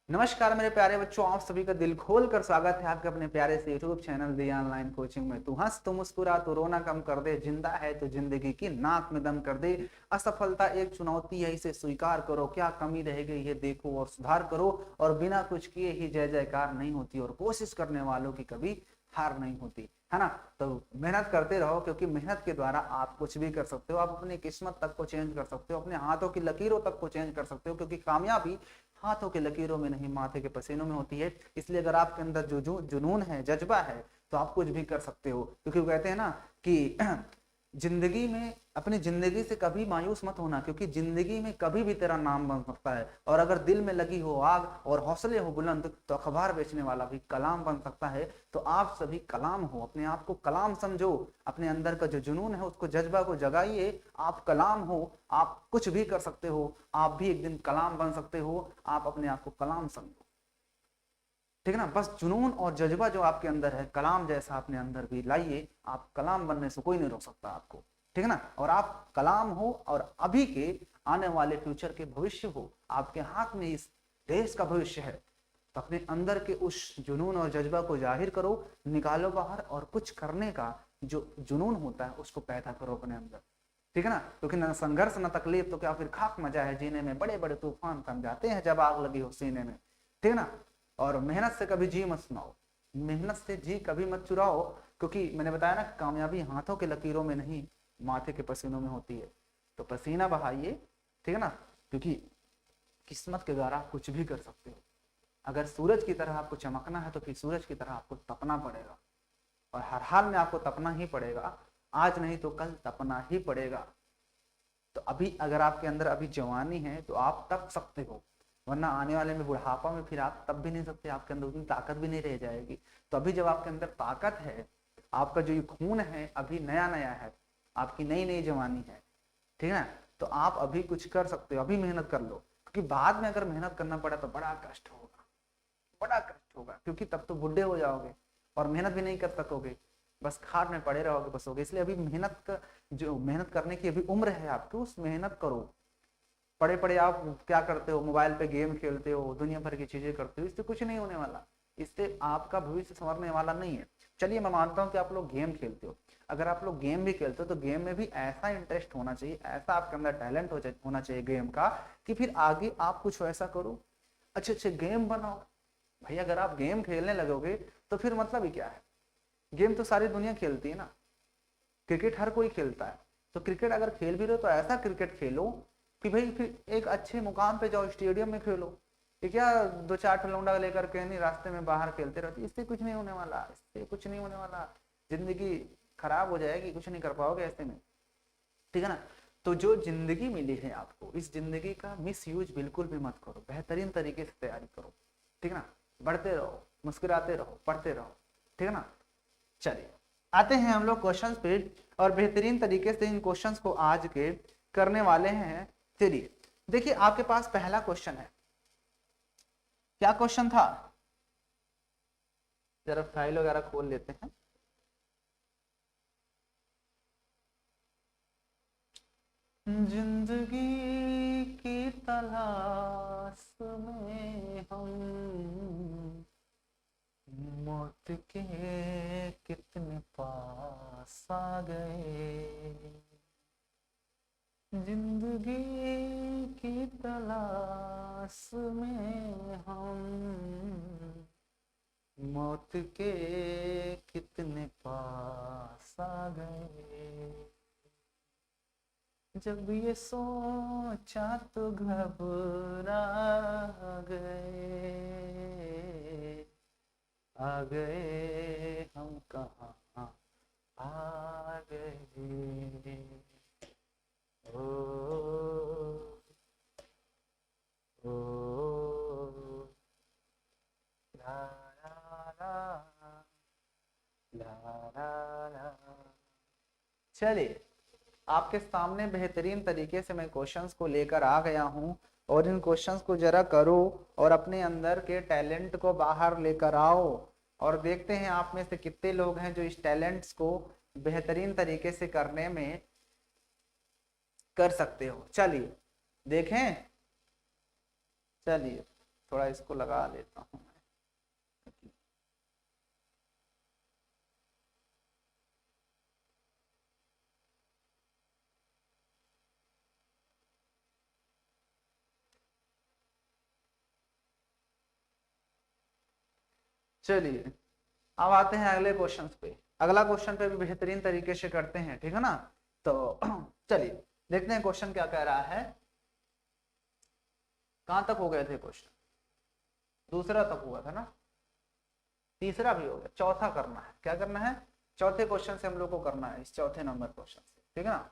नमस्कार मेरे प्यारे बच्चों, आप सभी का दिल खोल कर स्वागत है आपके अपने प्यारे से यूट्यूब चैनल दिया ऑनलाइन कोचिंग में। तू हंस तो मुस्कुरा तो रोना कम कर दे, जिंदा है तो जिंदगी की नाक में दम कर दे। असफलता एक चुनौती है, इसे स्वीकार करो, क्या कमी रह गई है देखो और सुधार करो। और बिना कुछ किए ही जय जयकार नहीं होती, और कोशिश करने वालों की कभी हार नहीं होती, है ना। तो मेहनत करते रहो, क्योंकि मेहनत के द्वारा आप कुछ भी कर सकते हो। आप अपनी किस्मत तक को चेंज कर सकते हो, अपने हाथों की लकीरों तक को चेंज कर सकते हो, क्योंकि कामयाबी हाथों के लकीरों में नहीं, माथे के पसीनों में होती है। इसलिए अगर आपके अंदर जो जुनून है, जज्बा है, तो आप कुछ भी कर सकते हो। क्योंकि वो कहते हैं ना कि जिंदगी में, अपनी जिंदगी से कभी मायूस मत होना, क्योंकि जिंदगी में कभी भी तेरा नाम बन सकता है। और अगर दिल में लगी हो आग और हौसले हो बुलंद, तो अखबार बेचने वाला भी कलाम बन सकता है। तो आप सभी कलाम हो, अपने आप को कलाम समझो, अपने अंदर का जो जुनून है उसको, जज्बा को जगाइए। आप कलाम हो, आप कुछ भी कर सकते हो, आप भी एक दिन कलाम बन सकते हो। आप अपने आप को कलाम समझो, ठीक है ना। बस जुनून और जज्बा जो आपके अंदर है, कलाम जैसा अपने अंदर भी लाइए। आप कलाम बनने से कोई नहीं रोक सकता आपको, ठीक है ना। और आप कलाम हो, और अभी के आने वाले फ्यूचर के भविष्य हो। आपके हाथ में इस देश का भविष्य है, तो अपने अंदर के उस जुनून और जज्बा को जाहिर करो, निकालो बाहर, और कुछ करने का जो जुनून होता है उसको पैदा करो अपने अंदर, ठीक है ना। क्योंकि न संघर्ष न तकलीफ, तो क्या फिर खाक मजा है जीने में। बड़े बड़े तूफान थम जाते हैं जब आग लगी हो सीने में, ठीक है ना। और मेहनत से कभी जी मत सुनाओ, मेहनत से जी कभी मत चुराओ। क्योंकि मैंने बताया ना, कामयाबी हाथों के लकीरों में नहीं, माथे के पसीनों में होती है। तो पसीना बहाइए, ठीक है ना। क्योंकि किस्मत के द्वारा आप कुछ भी कर सकते हो। अगर सूरज की तरह आपको चमकना है, तो फिर सूरज की तरह आपको तपना पड़ेगा, और हर हाल में आपको तपना ही पड़ेगा। आज नहीं तो कल तपना ही पड़ेगा। तो अभी अगर आपके अंदर अभी जवानी है, तो आप तप सकते हो, वरना आने वाले में बुढ़ापा में फिर आप तप भी नहीं सकते, आपके अंदर उतनी ताकत भी नहीं रह जाएगी। तो अभी जब आपके अंदर ताकत है, आपका जो ये खून है अभी नया नया है, आपकी नई नई जवानी है, ठीक है ना। तो आप अभी कुछ कर सकते हो, अभी मेहनत कर लो। क्योंकि बाद में अगर मेहनत करना पड़ा तो बड़ा कष्ट होगा, बड़ा कष्ट होगा, क्योंकि तब तो बुढ़े हो जाओगे और मेहनत भी नहीं कर सकोगे, बस खाट में पड़े रहोगे, बसोगे। इसलिए अभी मेहनत का, जो मेहनत करने की अभी उम्र है आपकी, उस मेहनत करो। पड़े पड़े आप क्या करते हो, मोबाइल पे गेम खेलते हो, दुनिया भर की चीजें करते हो, इससे कुछ नहीं होने वाला, इससे आपका भविष्य संवरने वाला नहीं है। चलिए मैं मानता हूँ कि आप लोग गेम खेलते हो। अगर आप लोग गेम भी खेलते हो, तो गेम में भी ऐसा इंटरेस्ट होना चाहिए, ऐसा आपके अंदर टैलेंट होना चाहिए गेम का, कि फिर आगे आप कुछ वैसा करो, अच्छे अच्छे गेम बनाओ। भाई अगर आप गेम खेलने लगोगे, तो फिर मतलब ही क्या है। गेम तो सारी दुनिया खेलती है ना, क्रिकेट हर कोई खेलता है। तो क्रिकेट अगर खेल भी रहे हो, तो ऐसा क्रिकेट खेलो कि भाई फिर एक अच्छे मुकाम पे जाओ, स्टेडियम में खेलो। ये क्या दो चार ठलौंडा लेकर के नहीं रास्ते में बाहर खेलते रहते, इससे कुछ नहीं होने वाला, इससे कुछ नहीं होने वाला। जिंदगी खराब हो जाएगी, कुछ नहीं कर पाओगे ऐसे में, ठीक है ना। तो जो जिंदगी मिली है आपको, इस जिंदगी का मिस यूज बिल्कुल भी मत करो, बेहतरीन तरीके से तैयारी करो, ठीक है ना। बढ़ते रहो, मुस्कुराते रहो, पढ़ते रहो, ठीक है ना। चलिए आते हैं हम लोग क्वेश्चंस पे, और बेहतरीन तरीके से इन क्वेश्चंस को आज के करने वाले हैं। चलिए देखिए, आपके पास पहला क्वेश्चन है। क्या क्वेश्चन था, जरा फाइल वगैरह खोल लेते हैं। जिंदगी की तलाश में हम मौत के कितने पास आ गए, जिंदगी की तलाश में हम मौत के कितने पास आ गए, जब ये सोचा तो घबरा गए, आ गए हम कहाँ आ गए। ओ, ओ, ला, ला, ला, ला, ला, ला। चलिए आपके सामने बेहतरीन तरीके से मैं क्वेश्चंस को लेकर आ गया हूं, और इन क्वेश्चंस को जरा करो, और अपने अंदर के टैलेंट को बाहर लेकर आओ। और देखते हैं आप में से कितने लोग हैं जो इस टैलेंट्स को बेहतरीन तरीके से करने में कर सकते हो। चलिए देखें, चलिए थोड़ा इसको लगा लेता हूँ। चलिए अब आते हैं अगले क्वेश्चन पे। अगला क्वेश्चन पे भी बेहतरीन तरीके से करते हैं, ठीक है ना। तो चलिए देखते हैं क्वेश्चन क्या कह रहा है। कहां तक हो गए थे क्वेश्चन? दूसरा तक हुआ था ना, तीसरा भी हो गया, चौथा करना है। क्या करना है? चौथे क्वेश्चन से हम लोग को करना है, इस चौथे नंबर क्वेश्चन से, ठीक है ना।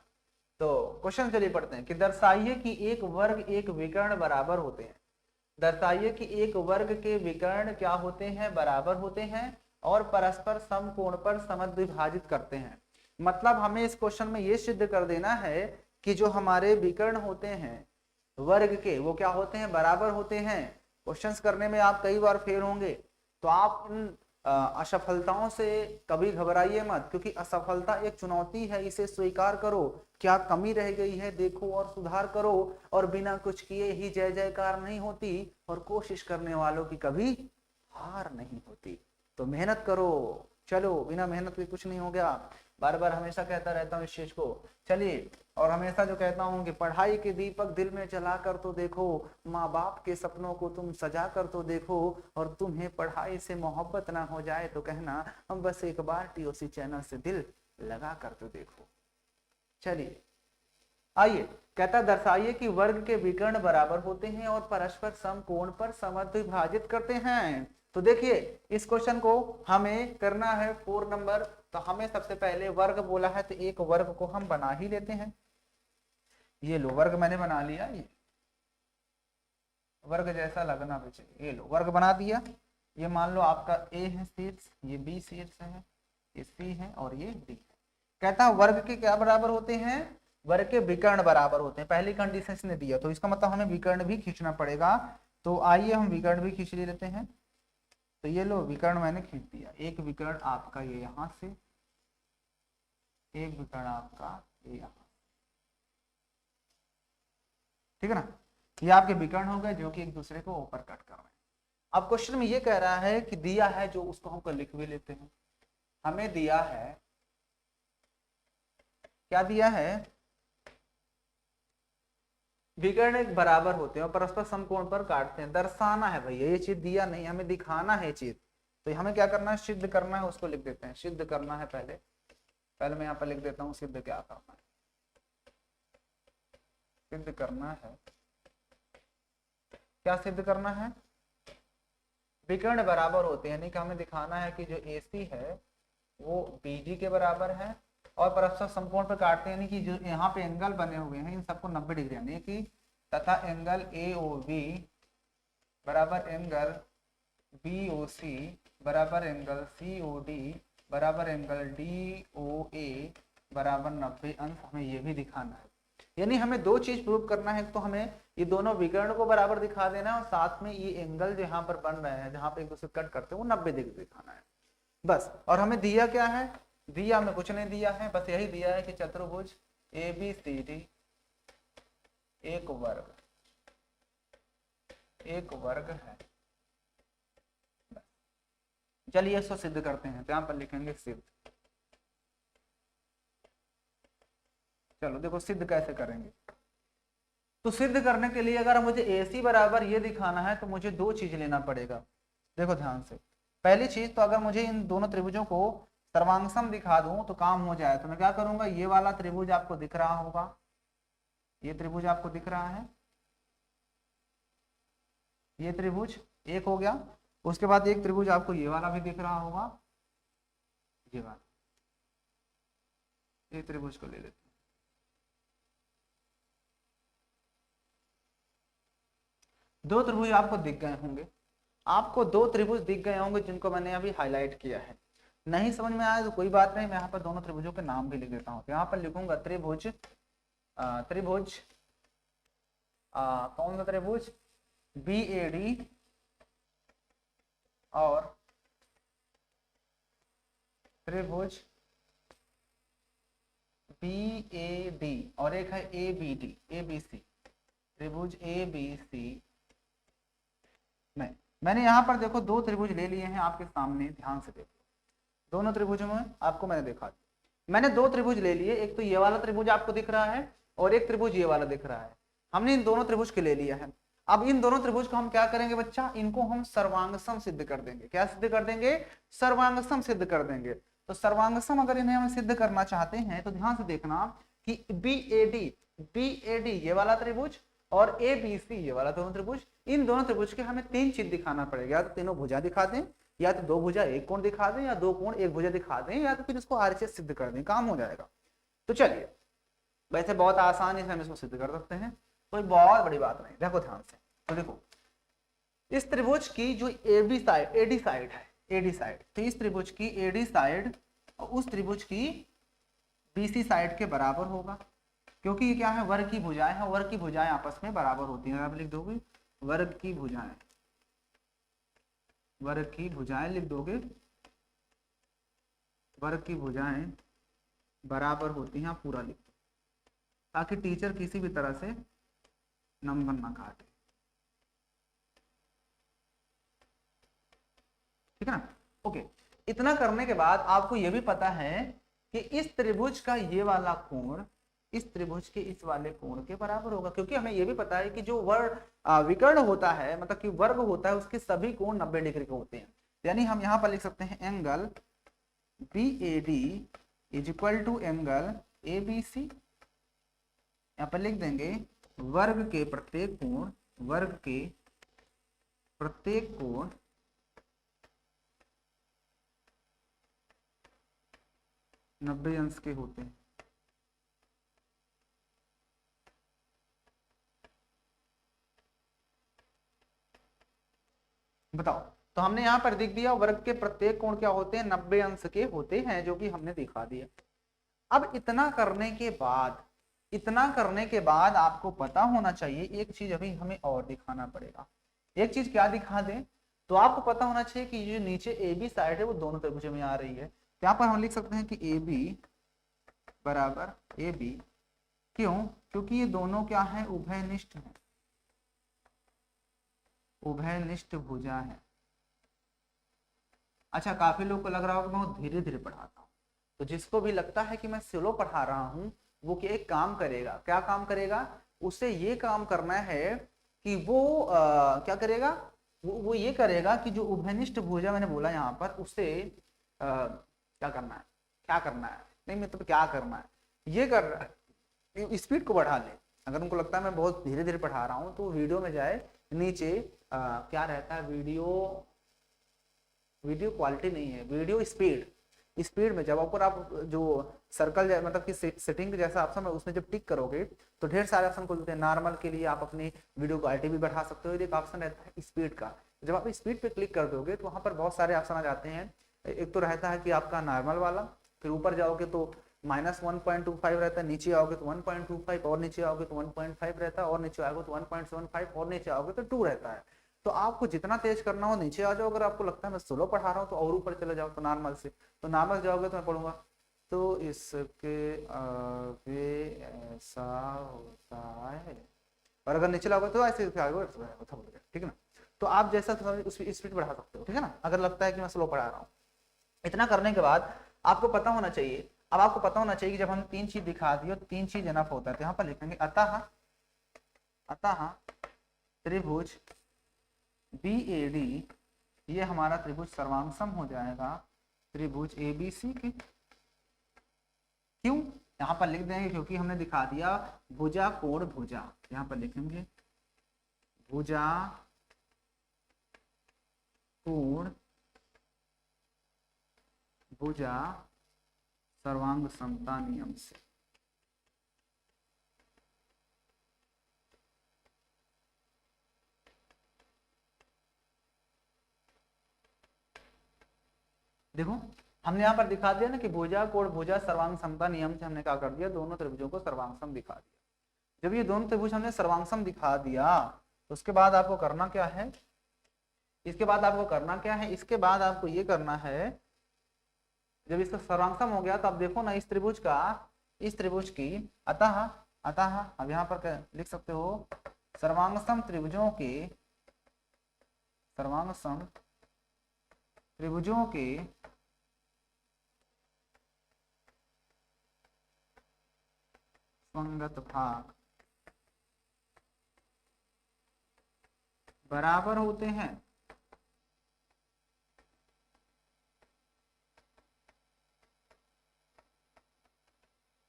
तो क्वेश्चन चलिए पढ़ते हैं कि दर्शाइए कि एक वर्ग एक विकर्ण बराबर होते हैं। दर्शाइए कि एक वर्ग के विकर्ण क्या होते हैं? बराबर होते हैं और परस्पर समकोण पर समद्विभाजित करते हैं। मतलब हमें इस क्वेश्चन में ये सिद्ध कर देना है कि जो हमारे विकर्ण होते हैं वर्ग के, वो क्या होते हैं? बराबर होते हैं। क्वेश्चंस करने में आप कई बार फेल होंगे, तो आप इन असफलताओं से कभी घबराइए मत, क्योंकि असफलता एक चुनौती है, इसे स्वीकार करो। क्या कमी रह गई है देखो और सुधार करो, और बिना कुछ किए ही जय जयकार नहीं होती, और कोशिश करने वालों की कभी हार नहीं होती। तो मेहनत करो, चलो बिना मेहनत के कुछ नहीं हो गया। बार बार हमेशा कहता रहता हूँ इस चीज को। चलिए, और हमेशा जो कहता हूँ कि पढ़ाई के दीपक दिल में जला कर तो देखो, माँ बाप के सपनों को तुम सजा कर तो देखो, और तुम्हें पढ़ाई से मोहब्बत ना हो जाए तो कहना हम बस एक बार टीओसी चैनल से दिल लगा कर तो देखो। चलिए आइए, कहता दर्शाइए कि वर्ग के विकर्ण बराबर होते हैं और परस्पर समकोण पर समद्विभाजित करते हैं। तो देखिए इस क्वेश्चन को हमें करना है 4 नंबर। तो हमें सबसे पहले वर्ग बोला है तो एक वर्ग को हम बना ही लेते हैं। ये लो वर्ग मैंने बना लिया, ये वर्ग जैसा लगना भी चाहिए। ये लो वर्ग बना दिया। ये मान लो आपका ए है शीर्ष, ये बी शीर्ष है, ये सी है और ये डी है। कहता है वर्ग के क्या बराबर होते हैं? वर्ग के विकर्ण बराबर होते हैं। पहली कंडीशन इसने दिया, तो इसका मतलब हमें विकर्ण भी खींचना पड़ेगा। तो आइए हम विकर्ण भी खींच लेते हैं। तो ये लो विकर्ण मैंने खींच दिया। एक विकर्ण आपका ये यहां से, एक विकर्ण आपका ये यहां, ठीक है ना। ये आपके विकर्ण हो गए जो कि एक दूसरे को ऊपर कट कर रहे हैं। अब क्वेश्चन में ये कह रहा है कि दिया है जो, उसको हम लिख भी लेते हैं। हमें दिया है, क्या दिया है? विकर्ण एक बराबर होते हैं और परस्पर समकोण पर काटते हैं। दर्शाना है भैया, ये चीज दिया नहीं, हमें दिखाना है चीज। तो हमें क्या करना है? सिद्ध करना है, उसको लिख देते हैं। सिद्ध करना है पहले, पहले मैं यहाँ पर लिख देता हूँ सिद्ध क्या करना है। सिद्ध करना है, क्या सिद्ध करना है? विकर्ण बराबर होते हैं, यानी कि हमें दिखाना है कि जो AC है वो BD के बराबर है और परस्पर समकोण पर काटते हैं, यानी कि जो यहाँ पे एंगल बने हुए हैं इन सबको 90 डिग्री, यानी कि तथा एंगल AOB बराबर एंगल BOC बराबर एंगल COD बराबर एंगल DOA बराबर 90 अंश, हमें ये भी दिखाना है। यानी हमें दो चीज प्रूव करना है, तो हमें ये दोनों विकर्ण को बराबर दिखा देना है और साथ में ये एंगल जो यहाँ पर बन रहे हैं, जहाँ पे एक दूसरे कट करते हैं, वो 90 डिग्री दिखाना है बस। और हमें दिया क्या है? दिया हमें कुछ नहीं दिया है, बस यही दिया है कि चतुर्भुज ABCD एक वर्ग है। चलिए इसको सिद्ध करते हैं, तो यहाँ पर लिखेंगे सिद्ध। चलो देखो सिद्ध कैसे करेंगे। तो सिद्ध करने के लिए अगर मुझे AC बराबर ये दिखाना है तो मुझे दो चीज लेना पड़ेगा। देखो ध्यान से, पहली चीज तो अगर मुझे इन दोनों त्रिभुजों को सर्वांगसम दिखा दूं तो काम हो जाए। तो मैं क्या करूंगा, ये वाला त्रिभुज आपको दिख रहा होगा, ये त्रिभुज आपको दिख रहा है, ये त्रिभुज एक हो गया। उसके बाद एक त्रिभुज आपको ये वाला भी दिख रहा होगा, ये वाला, ये त्रिभुज को ले लेते हैं। दो त्रिभुज आपको दिख गए होंगे, आपको दो त्रिभुज दिख गए होंगे जिनको मैंने अभी हाईलाइट किया है। नहीं समझ में आया तो कोई बात नहीं, मैं यहाँ पर दोनों त्रिभुजों के नाम भी लिख देता हूँ। तो यहाँ पर लिखूंगा त्रिभुज, त्रिभुज कौन सा त्रिभुज? BAD और त्रिभुज BAD और एक है ABD ABC, त्रिभुज ABC नहीं, मैंने यहाँ पर देखो दो त्रिभुज ले लिए हैं आपके सामने, ध्यान से देखो, दोनों त्रिभुजों में आपको मैंने देखा, मैंने दो त्रिभुज ले लिए, एक तो ये वाला त्रिभुज आपको दिख रहा है और एक त्रिभुज ये वाला दिख रहा है, हमने इन दोनों त्रिभुज के ले लिया है। अब इन दोनों त्रिभुज को हम क्या करेंगे बच्चा, इनको हम सर्वांगसम सिद्ध कर देंगे। क्या सिद्ध कर देंगे, सर्वांगसम सिद्ध कर देंगे। तो सर्वांगसम अगर इन्हें हम सिद्ध करना चाहते हैं तो ध्यान से देखना कि बी ए डी ये वाला त्रिभुज और ए बी सी ये वाला दोनों त्रिभुज, इन दोनों त्रिभुज के हमें तीन चीज दिखाना पड़ेगा, या तो तीनों भुजा दिखा दें, या तो दो भुजा एक कोण दिखा दें, या दो कोण एक भुजा दिखा दें, या तो फिर इसको आरएचएस सिद्ध कर दें, काम हो जाएगा। तो चलिए, वैसे बहुत आसानी से हम इसको सिद्ध कर सकते हैं, कोई बहुत बड़ी बात नहीं। देखो ध्यान से, तो देखो इस त्रिभुज की जो एडी साइड है, एडी साइड, तो इस त्रिभुज की एडी साइड और उस त्रिभुज की बीसी साइड के बराबर होगा, क्योंकि ये क्या है, वर्ग की भुजाएं हैं, वर्ग की भुजाएं आपस में बराबर होती हैं। आप लिख दोगे वर्ग की भुजाएं, वर्ग की भुजाएं लिख दोगे, वर्ग की भुजाएं बराबर होती हैं, आप पूरा लिख दो ताकि टीचर किसी भी तरह से नंबर ना काटे, ठीक है ना। ओके, इतना करने के बाद आपको यह भी पता है कि इस त्रिभुज का ये वाला कोण इस त्रिभुज के इस वाले कोण के बराबर होगा, क्योंकि हमें यह भी पता है कि जो विकर्ण होता है, मतलब कि वर्ग होता है, उसके सभी कोण 90 डिग्री के होते हैं। यानी हम यहाँ पर लिख सकते हैं angle B A D is equal to angle A B C. यहाँ पर लिख देंगे वर्ग के प्रत्येक कोण, वर्ग के प्रत्येक कोण 90 अंश के होते हैं। बताओ, तो हमने यहां पर लिख दिया वर्ग के प्रत्येक कोण क्या होते हैं, 90 अंश के होते हैं, जो कि हमने दिखा दिया। अब इतना करने के बाद आपको पता होना चाहिए एक चीज अभी हमें और दिखाना पड़ेगा। एक चीज क्या दिखा दें, तो आपको पता होना चाहिए कि जो नीचे ए बी साइड है वो दोनों त्रिभुजों में आ रही है। यहाँ पर हम लिख सकते हैं कि ए बी बराबर ए बी, क्यों, क्योंकि ये दोनों क्या है, उभयनिष्ठ है, उभयनिष्ठ भुजा है। अच्छा, काफी लोग को लग रहा होगा मैं धीरे धीरे पढ़ाता हूँ, तो जिसको भी लगता है कि मैं स्लो पढ़ा रहा हूँ वो एक काम करेगा, क्या काम करेगा, उसे ये काम करना है कि वो क्या करेगा, वो ये करेगा कि जो उभयनिष्ठ भुजा मैंने बोला यहाँ पर, उससे क्या करना है, क्या करना है, नहीं मतलब क्या करना है, ये कर रहा है, स्पीड को बढ़ा ले। अगर उनको लगता है मैं बहुत धीरे धीरे पढ़ा रहा हूँ तो वीडियो में जाए, नीचे क्या रहता है, वीडियो क्वालिटी नहीं है, वीडियो स्पीड में जब ऊपर आप जो सर्कल मतलब कि सेटिंग जैसा ऑप्शन है उसमें जब टिक करोगे तो ढेर सारे ऑप्शन खुलते हैं। नॉर्मल के लिए आप अपनी वीडियो क्वालिटी भी बढ़ा सकते हो, एक ऑप्शन रहता है स्पीड का। जब आप स्पीड पे क्लिक कर दोगे तो वहां पर बहुत सारे ऑप्शन आ जाते हैं। एक तो रहता है कि आपका नॉर्मल वाला, फिर ऊपर जाओगे तो -1.25 रहता है, नीचे आओगे तो 1.25, और नीचे आओगे तो 1.5 रहता है, और नीचे आओगे तो 1.75, और नीचे आओगे तो 2 रहता है। तो आपको जितना तेज करना हो नीचे आ जाओ, अगर आपको लगता है मैं स्लो पढ़ा रहा हूँ तो और ऊपर चले जाओ तो नॉर्मल से, तो नॉर्मल जाओगे तो मैं पढ़ूंगा तो इसके आगे ऐसा होता है, और अगर नीचे लाओगे तो ऐसे ठीक है ना। तो आप जैसा उस स्पीड बढ़ा सकते हो, ठीक है ना, अगर लगता है कि मैं स्लो पढ़ा रहा हूँ। इतना करने के बाद आपको पता होना चाहिए, अब आपको पता होना चाहिए कि जब हम तीन चीज दिखा दिए तो तीन चीज इनफ होता है, तो यहाँ पर लिखेंगे अतः त्रिभुज BAD ये हमारा त्रिभुज सर्वांगसम हो जाएगा त्रिभुज ABC के। क्यों, यहाँ पर लिख देंगे क्योंकि हमने दिखा दिया भुजा कोण भुजा, यहाँ पर लिखेंगे भुजा कोण भुजा सर्वांग समता नियम से। देखो हमने यहाँ पर दिखा दिया ना कि भुजा कोण भुजा सर्वांग समता नियम से हमने क्या कर दिया, दोनों त्रिभुजों को सर्वांगसम दिखा दिया। जब ये दोनों त्रिभुज हमने सर्वांगसम दिखा दिया तो उसके बाद आपको करना क्या है, इसके बाद आपको करना क्या है, इसके बाद आपको ये करना है, जब इसका सर्वांगसम हो गया तो आप देखो ना इस त्रिभुज का, इस त्रिभुज की अतः अब यहाँ पर लिख सकते हो सर्वांगसम त्रिभुजों के सर्वांग सम त्रिभुजों के संगत भाग बराबर होते हैं।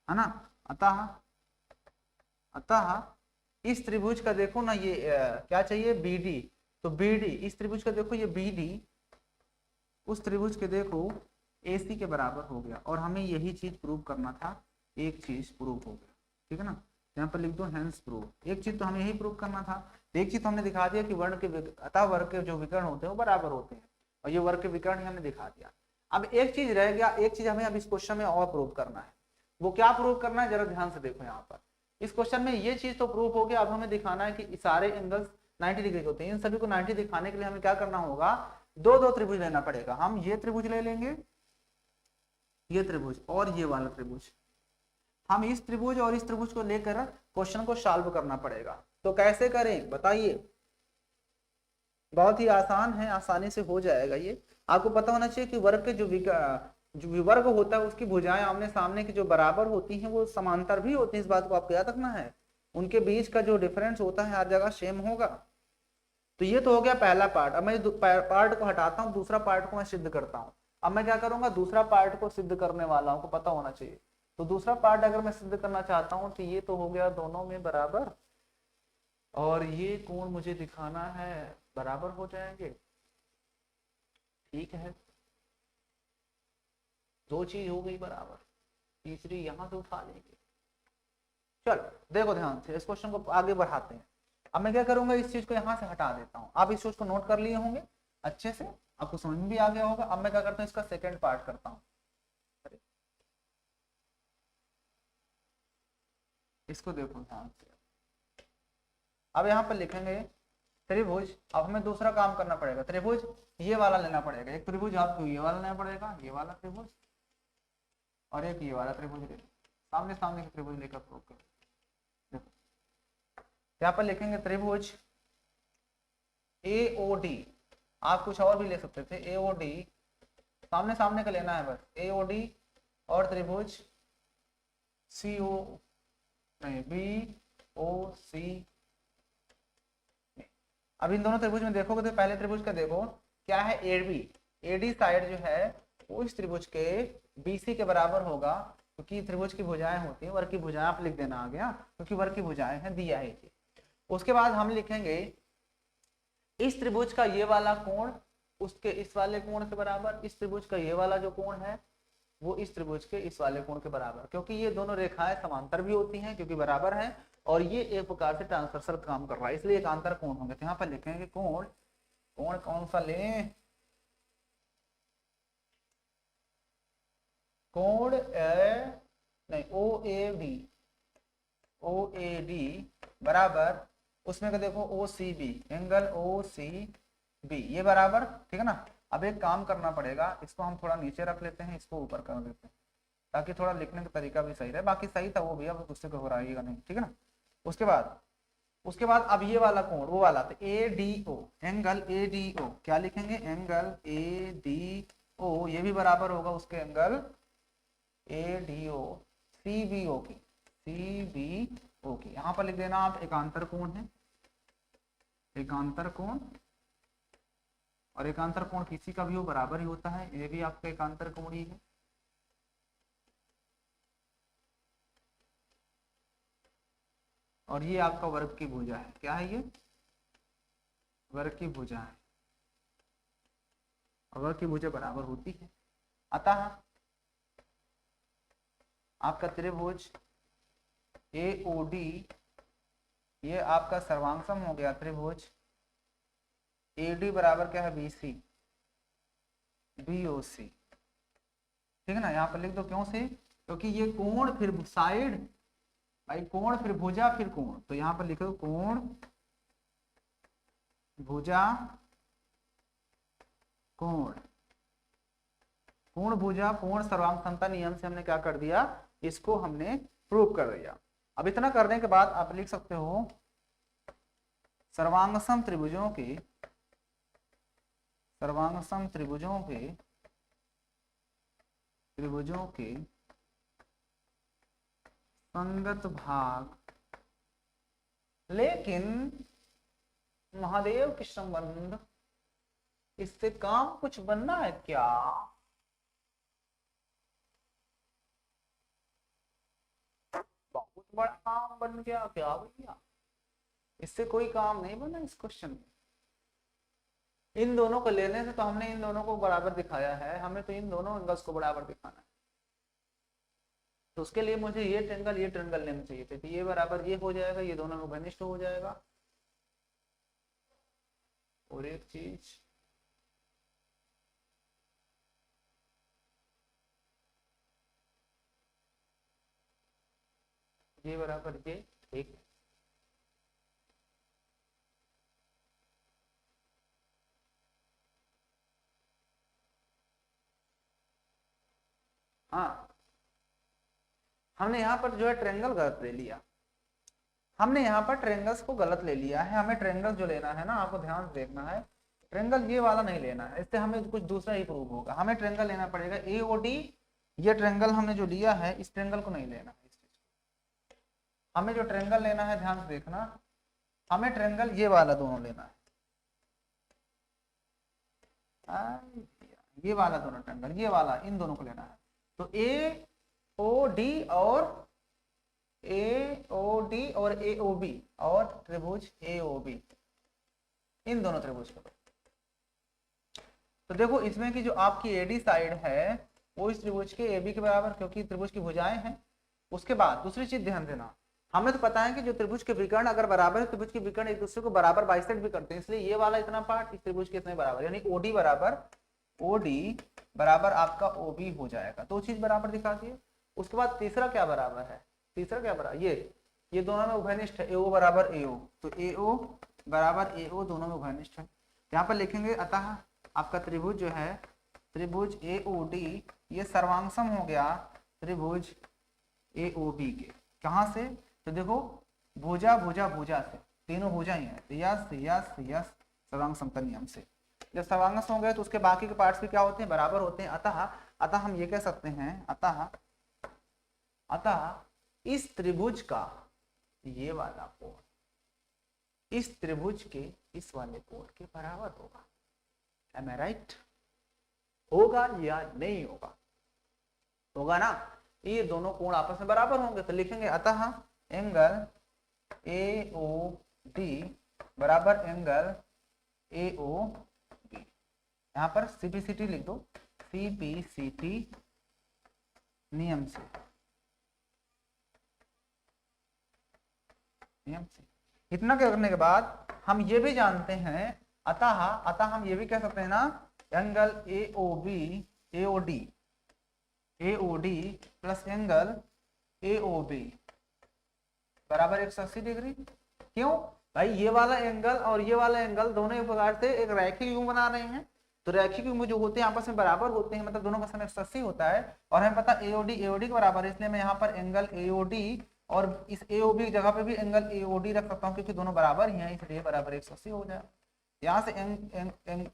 है ना। अतः इस त्रिभुज का देखो ना, ये क्या चाहिए, बीडी। तो बीडी इस त्रिभुज का देखो, ये बीडी उस त्रिभुज के देखो एसी के बराबर हो गया, और हमें यही चीज प्रूव करना था। एक चीज प्रूव हो गया, ठीक है ना। यहाँ पर लिख दो हेंस प्रूव। एक चीज तो हमें यही प्रूव करना था। एक चीज तो हमने दिखा दिया कि वर्ण के अतः वर्ग के जो विकर्ण होते हैं वो बराबर होते हैं, और ये वर्ग के विकर्ण ही हमने दिखा दिया। अब एक चीज रह गया, एक चीज हमें अब इस क्वेश्चन में और प्रूव करना है। वो क्या प्रूव करना है, जरा ध्यान से देखो। यहाँ पर इस क्वेश्चन में ये चीज तो प्रूव हो गया। अब हमें दिखाना है कि सारे एंगल्स 90 डिग्री के होते हैं। इन सभी को 90 दिखाने के लिए हमें क्या करना होगा, दो दो त्रिभुज लेना पड़ेगा। हम ये त्रिभुज ले लेंगे, ये त्रिभुज और ये वाला त्रिभुज। हम इस त्रिभुज और इस त्रिभुज को लेकर क्वेश्चन को सॉल्व करना पड़ेगा। तो कैसे करें बताइए। बहुत ही आसान है, आसानी से हो जाएगा ये। आपको पता होना चाहिए कि वर्ग के जो विवर्ग होता है उसकी भुजाएं आमने सामने की जो बराबर होती हैं वो समांतर भी होती हैं। इस बात को आपको याद रखना है। उनके बीच का जो डिफरेंस होता है हर जगह सेम होगा। तो ये तो हो गया पहला पार्ट। अब मैं पार्ट को हटाता हूँ, दूसरा पार्ट को मैं सिद्ध करता हूँ। अब मैं क्या करूंगा, दूसरा पार्ट को सिद्ध करने वाला हूँ, को पता होना चाहिए। तो दूसरा पार्ट अगर मैं सिद्ध करना चाहता हूँ तो ये तो हो गया दोनों में बराबर, और ये कोण मुझे दिखाना है बराबर हो जाएंगे। ठीक है, दो चीज हो गई बराबर, तीसरी यहां से उठा लेंगे। चलो देखो ध्यान से, इस क्वेश्चन को आगे बढ़ाते हैं। अब मैं क्या करूंगा, इस चीज को यहां से हटा देता हूं। आप इस चीज को नोट कर लिए होंगे अच्छे से, आपको समझ में भी आ गया होगा। अब मैं क्या करता हूँ, इसका सेकंड पार्ट करता हूँ। इसको देखो ध्यान से। अब यहाँ पर लिखेंगे त्रिभुज। अब हमें दूसरा काम करना पड़ेगा, त्रिभुज ये वाला लेना पड़ेगा। एक त्रिभुज आपको ये वाला लेना पड़ेगा, ये वाला त्रिभुज, और एक ये वाला त्रिभुज ले, सामने सामने के त्रिभुज लेकर प्रूव करो। देखो यहाँ पर लिखेंगे त्रिभुज AOD। आप कुछ और भी ले सकते थे, AOD सामने सामने का लेना है बस, AOD और त्रिभुज BOC। अब इन दोनों त्रिभुज में देखोगे तो पहले त्रिभुज का देखो क्या है, AD साइड जो है वो इस त्रिभुज के BC के बराबर होगा, क्योंकि त्रिभुज की भुजाएं होती है। वर्ग की भुजाएं आप लिख देना आ गया, क्योंकि वर्ग की भुजाएं हैं, दिया है। उसके बाद हम लिखेंगे इस त्रिभुज का ये वाला कोण उसके इस वाले कोण के बराबर, इस त्रिभुज का ये वाला जो कोण है वो इस त्रिभुज के इस वाले कोण के बराबर, क्योंकि ये दोनों रेखाएं समांतर भी होती हैं क्योंकि बराबर हैं, और ये एक प्रकार से ट्रांसवर्सल काम कर रहा है, इसलिए एकांतर कोण होंगे। तो यहाँ पर लिखेंगे कोण, कोण कौन सा लें, कोण नहीं OAD बराबर, उसमें का देखो OCB, एंगल OCB ये बराबर, ठीक है ना। अब एक काम करना पड़ेगा, इसको हम थोड़ा नीचे रख लेते हैं, इसको ऊपर कर देते हैं, ताकि थोड़ा लिखने का तरीका भी सही रहे। बाकी सही था वो भी, अब उससे घबराइएगा नहीं, ठीक है ना। उसके बाद अब ये वाला कोण वो वाला तो ADO, एंगल ADO क्या लिखेंगे, एंगल ADO ये भी बराबर होगा उसके एंगल ADO CBO की, यहाँ पर लिख देना आप एकांतर कोण है, एकांतर कोण। और एकांतर कोण किसी का भी हो बराबर ही होता है, ये भी आपका एकांतर कोण ही है। और ये आपका वर्ग की भुजा है, क्या है ये, वर्ग की भुजा है, और वर्ग की भुजा बराबर होती है। अतः आपका त्रिभुज AOD ये आपका सर्वांगसम हो गया त्रिभुज AD बराबर क्या है, BC BOC, ठीक है ना। यहाँ पर लिख दो, क्यों से, क्योंकि ये कोण फिर साइड, भाई कोण फिर भुजा फिर कोण, तो यहाँ पर लिखो कोण भुजा कोण, कोण भुजा कोण सर्वांग समता नियम से हमने क्या कर दिया, इसको हमने प्रूव कर दिया। अब इतना करने के बाद आप लिख सकते हो सर्वांगसम त्रिभुजों के सर्वांगसम त्रिभुजों के संगत भाग, लेकिन महादेव के संबंध, इससे काम कुछ बनना है क्या? बहुत बड़ा काम बन गया क्या भैया? इससे कोई काम नहीं बना इस क्वेश्चन में। इन दोनों को लेने से तो हमने इन दोनों को बराबर दिखाया है, हमें तो इन दोनों एंगल्स को बराबर दिखाना है। तो उसके लिए मुझे ये ट्रेंगल लेना चाहिए थे, तो ये बराबर ये हो जाएगा, ये दोनों में घनिष्ठ हो जाएगा। और एक चीज, ये बराबर ये, ठीक। हाँ, हमने यहाँ पर जो है ट्रेंगल गलत ले लिया, हमने यहाँ पर ट्रेंगल्स को गलत ले लिया है। हमें ट्रेंगल जो लेना है ना, आपको ध्यान से देखना है, ट्रेंगल ये वाला नहीं लेना है, इससे हमें कुछ दूसरा ही प्रूव होगा। हमें ट्रेंगल लेना पड़ेगा AOD। ये ट्रेंगल हमने जो लिया है, इस ट्रेंगल को नहीं लेना है। हमें जो ट्रेंगल लेना है, ध्यान से देखना, हमें ट्रेंगल ये वाला दोनों लेना है, ये वाला दोनों ट्रेंगल, ये वाला, इन दोनों को लेना है। तो AOD और AOB और त्रिभुज AOB, इन दोनों त्रिभुज को। तो देखो इसमें की जो आपकी AD साइड है वो इस त्रिभुज के AB के बराबर, क्योंकि त्रिभुज की भुजाएं हैं। उसके बाद दूसरी चीज ध्यान देना, हमें तो पता है कि जो त्रिभुज के विकर्ण अगर बराबर है, त्रिभुज के विकर्ण एक दूसरे को बराबर बाइसेक्ट भी करते हैं, इसलिए ये वाला इतना पार्ट इस त्रिभुज के इतने बराबर, यानी OD बराबर आपका OB हो जाएगा। दो चीज बराबर दिखा दिए। उसके बाद तीसरा क्या बराबर है, तीसरा क्या बराबर, ये दोनों में उभयनिष्ठ है, AO बराबर AO, तो AO बराबर AO दोनों में उभयनिष्ठ है। यहाँ पर लिखेंगे, अतः आपका त्रिभुज जो है, त्रिभुज AOD ये सर्वांगसम हो गया त्रिभुज AOB के। कहाँ से? तो देखो भुजा भुजा भुजा से, तीनों भुजा ही है, यस यस यस, सर्वांग समतल नियम से। जब सर्वांगस हो गए तो उसके बाकी के पार्ट्स भी क्या होते हैं, बराबर होते हैं। अतः हम ये कह सकते हैं, अतः इस त्रिभुज का ये वाला कोण इस त्रिभुज के इस वाले कोण के बराबर होगा। Am I right? होगा या नहीं होगा? होगा ना, ये दोनों कोण आपस में बराबर होंगे। तो लिखेंगे अतः एंगल AOD बराबर एंगल AOB। यहाँ पर CPCT लिख दो, CPCT नियम से, इतना करने के बाद हम ये भी जानते हैं, अतः हम ये भी कह सकते हैं ना, angle AOD plus angle AOB बराबर 180 डिग्री। क्यों भाई? ये वाला एंगल और ये वाला एंगल दोनों एक प्रकार से एक रैखिक युग्म बना रहे हैं, तो रैखिक युग्म जो होते हैं आपस में बराबर होते हैं, मतलब दोनों का सम 180 होता है। और हमें पता AOD के बराबर है, इसलिए मैं यहाँ पर एंगल AOD और इस AOB की जगह पे भी एंगल AOD रख सकता हूँ, क्योंकि दोनों बराबर ही हैं, इसलिए बराबर 180 हो जाएगा। यहाँ से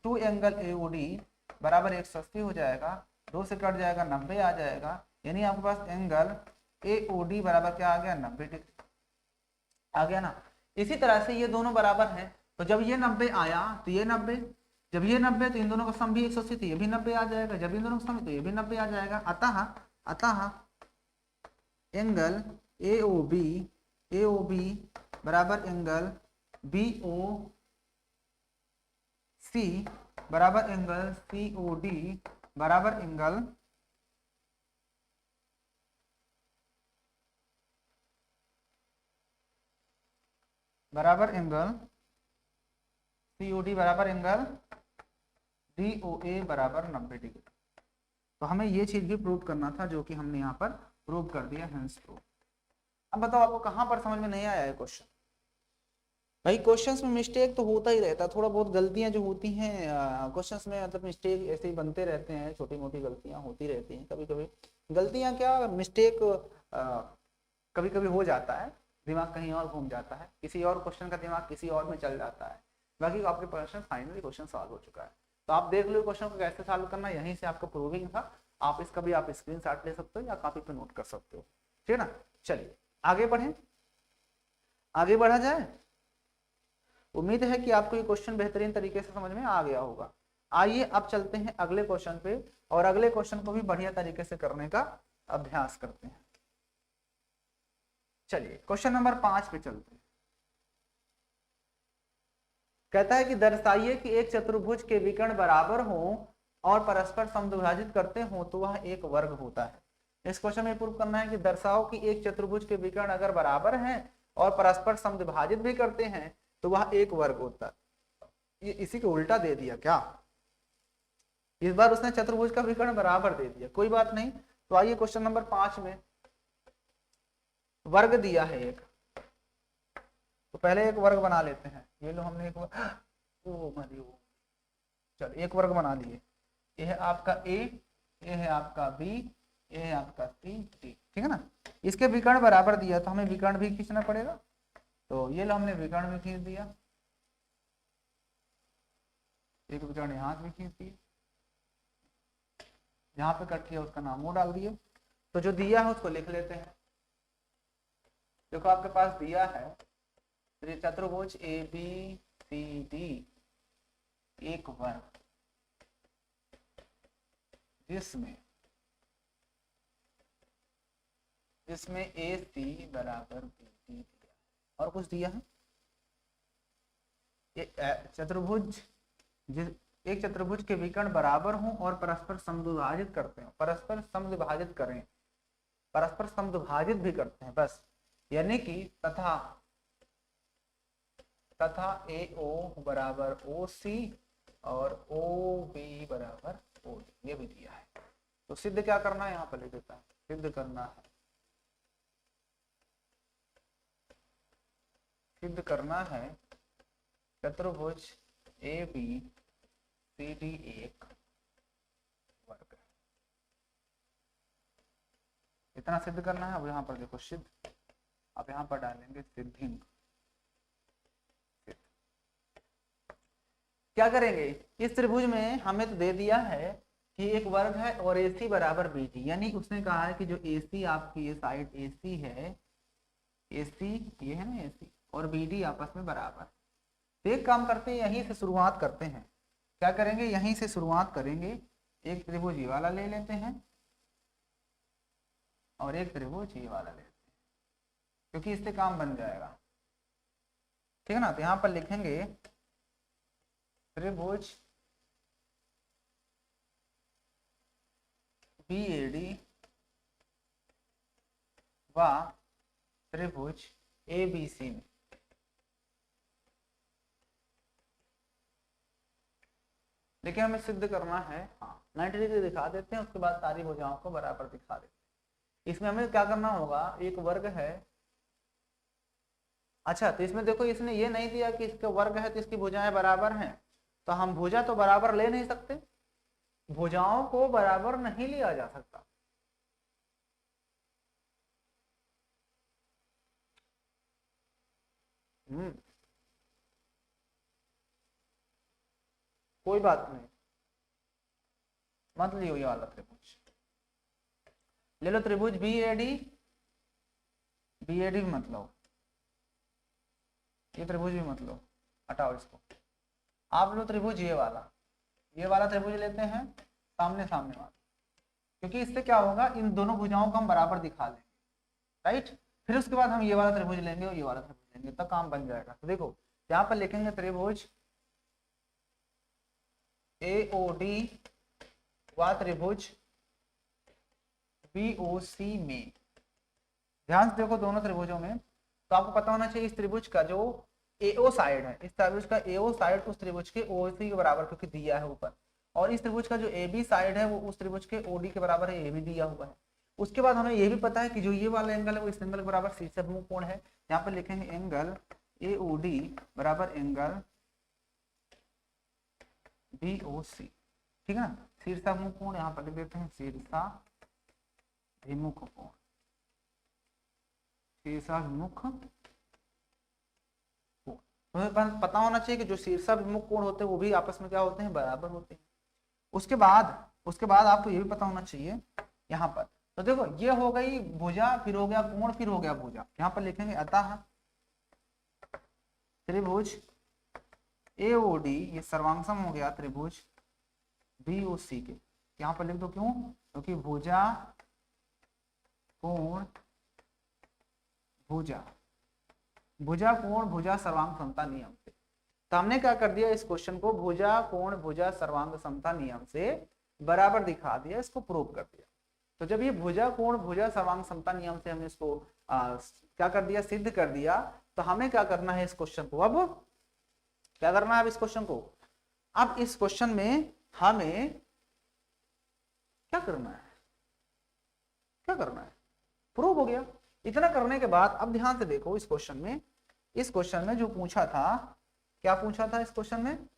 2 एंगल AOD बराबर 180 हो जाएगा, 2 से कट जाएगा 90 आ जाएगा, यानी आपके पास एंगल AOD बराबर क्या आ गया, 90 डिग्री आ गया ना। इसी तरह से ये दोनों बराबर हैं, तो जब ये 90 आया तो ये 90, जब ये 90 तो इन दोनों का सम भी 180, तो ये भी 90 आ जाएगा, जब इन दोनों का सम तो ये भी 90 आ जाएगा। अतः एंगल AOB बराबर एंगल BOC बराबर एंगल COD बराबर एंगल COD बराबर एंगल DOA बराबर 90 डिग्री। तो हमें ये चीज भी प्रूव करना था, जो कि हमने यहाँ पर प्रूव कर दिया, हेंस प्रूव। अब बताओ आपको कहाँ पर समझ में नहीं आया है क्वेश्चन? भाई क्वेश्चंस में मिस्टेक तो होता ही रहता है, थोड़ा बहुत गलतियां जो होती हैं क्वेश्चंस में, मतलब मिस्टेक ऐसे ही बनते रहते हैं, छोटी मोटी गलतियां होती रहती हैं। कभी कभी गलतियां क्या, मिस्टेक कभी कभी हो जाता है, दिमाग कहीं और घूम जाता है, किसी और क्वेश्चन का दिमाग किसी और में चल जाता है। बाकी आपके क्वेश्चन फाइनली क्वेश्चन सॉल्व हो चुका है। तो आप देख लो क्वेश्चन को कैसे सॉल्व करना, यहीं से आपका प्रूविंग था। आप इसका भी आप स्क्रीनशॉट ले सकते हो या कॉपी पे नोट कर सकते हो, ठीक है ना। चलिए आगे बढ़ें, आगे बढ़ा जाए। उम्मीद है कि आपको ये क्वेश्चन बेहतरीन तरीके से समझ में आ गया होगा। आइए अब चलते हैं अगले क्वेश्चन पे, और अगले क्वेश्चन को भी बढ़िया तरीके से करने का अभ्यास करते हैं। चलिए क्वेश्चन नंबर 5 पे चलते हैं। कहता है कि दर्शाइए कि एक चतुर्भुज के विकर्ण बराबर हो और परस्पर समद्विभाजित करते हो तो वह एक वर्ग होता है। इस क्वेश्चन में प्रूव करना है कि दर्शाओ कि एक चतुर्भुज के विकर्ण अगर बराबर हैं और परस्पर समद्विभाजित भी करते हैं तो वह एक वर्ग होता है। ये इसी को उल्टा दे दिया क्या, इस बार उसने चतुर्भुज का विकर्ण बराबर दे दिया, कोई बात नहीं। तो आइए क्वेश्चन नंबर 5 में वर्ग दिया है एक, तो पहले एक वर्ग बना लेते हैं। ये लो हमने एक चलो एक वर्ग बना लिए। ये है आपका ए, ये है आपका बी, ये है आपका सी, डी, ठीक है ना। इसके विकर्ण बराबर दिया तो हमें विकर्ण भी खींचना पड़ेगा, तो ये लो हमने विकर्ण भी खींच दिया, एक विकर्ण यहाँ भी खींच दिया, जहां पे कट किया उसका नाम वो डाल दिए। तो जो दिया है उसको लिख लेते हैं। देखो आपके पास दिया है चतुर्भुज ए बी सी डी एक वर्ग, जिसमें ए सी बराबर बी डी दिया, और कुछ दिया है। चतुर्भुज एक चतुर्भुज के विकर्ण बराबर हों और परस्पर समद्विभाजित करते हैं, परस्पर समद्विभाजित करें, परस्पर समद्विभाजित भी करते हैं बस, यानी कि तथा ए ओ बराबर ओ सी और ओ बी बराबर ओ डी, ये भी दिया है। तो सिद्ध क्या करना है, यहाँ पर लिख देता है, सिद्ध करना है चतुर्भुज ए बी सी डी एक वर्ग, इतना सिद्ध करना है। अब यहाँ पर देखो सिद्ध, अब यहाँ पर डालेंगे सिद्धिंग। क्या करेंगे, इस त्रिभुज में हमें तो दे दिया है कि एक वर्ग है और AC बराबर BD, यानी उसने कहा है कि जो AC आपकी ये साइड AC है, AC ये है ना AC, और BD आपस में बराबर। तो एक काम करते हैं, यहीं से शुरुआत करते हैं। क्या करेंगे, यहीं से शुरुआत करेंगे। एक त्रिभुज ये वाला ले लेते हैं और एक त्रिभुज ये वाला लेते हैं, क्योंकि इससे काम बन जाएगा, ठीक है ना। तो यहाँ पर लिखेंगे त्रिभुज BAD व त्रिभुज ABC में लेकिन हमें सिद्ध करना है। हाँ 90 डिग्री दिखा देते हैं, उसके बाद सारी भुजाओं को बराबर दिखा देते हैं। इसमें हमें क्या करना होगा, एक वर्ग है। अच्छा तो इसमें देखो इसने ये नहीं दिया कि इसका वर्ग है तो इसकी भुजाएं बराबर हैं, तो हम भुजा तो बराबर ले नहीं सकते, भुजाओं को बराबर नहीं लिया जा सकता। कोई बात नहीं, मत लियो ये वाला त्रिभुज, ले लो त्रिभुज BAD भी मत लो, ये त्रिभुज भी मत लो, हटाओ इसको। आप लो त्रिभुज ये वाला त्रिभुज लेते हैं, सामने सामने वाला, क्योंकि इससे क्या होगा, इन दोनों भुजाओं को हम बराबर दिखा लेंगे, राइट। फिर उसके बाद हम ये वाला त्रिभुज लेंगे और ये वाला त्रिभुज लेंगे, तब काम बन जाएगा। तो देखो यहाँ पर लिखेंगे त्रिभुज AOD व त्रिभुज BOC में। ध्यान से देखो दोनों त्रिभुजों में, तो आपको पता होना चाहिए इस त्रिभुज का जो AO साइड है, इस त्रिभुज का AO साइड उस त्रिभुज के OC के बराबर, क्योंकि दिया है ऊपर, और इस त्रिभुज का जो AB साइड है वो उस त्रिभुज के OD के बराबर है, ये भी दिया हुआ है। उसके बाद हमें ये भी पता है कि जो ये वाला एंगल है वो इस एंगल के बराबर शीर्षाभिमुख कोण है। यहाँ पर लिखेंगे एंगल AOD बराबर एंगल BOC, ठीक है ना। शीर्षाभिमुख कोण यहाँ पर लिख देते हैं शीर्षाभिमुख कोण, शीर्षाभिमुख कोण, तुम्हें पता होना चाहिए कि जो शीर्षाभिमुख कोण होते हैं वो भी आपस में क्या होते हैं, बराबर होते हैं। उसके बाद आपको ये भी पता होना चाहिए यहाँ पर, तो देखो ये हो गई भुजा, फिर हो गया कोण, फिर हो गया भुजा। यहाँ पर लिखेंगे अतः त्रिभुज AOD, ये सर्वांगसम हो गया त्रिभुज BOC के। यहाँ पर लिख दो, क्यों? क्योंकि भुजा कोण भुजा, भुजा कोण भुजा सर्वांग समता नियम से। तो हमने क्या कर दिया, इस क्वेश्चन को भुजा कोण भुजा सर्वांग समता नियम से बराबर दिखा दिया, इसको प्रूव कर दिया। तो जब ये भुजा कोण भुजा सर्वांग समता नियम से हमने इसको क्या कर दिया, सिद्ध कर दिया, तो हमें क्या करना है इस क्वेश्चन को, अब क्या करना है, अब इस क्वेश्चन को, अब इस क्वेश्चन में हमें क्या करना है, क्या करना है, प्रूव हो गया। इतना करने के बाद अब ध्यान से देखो इस क्वेश्चन में जो पूछा था, क्या पूछा था इस क्वेश्चन में,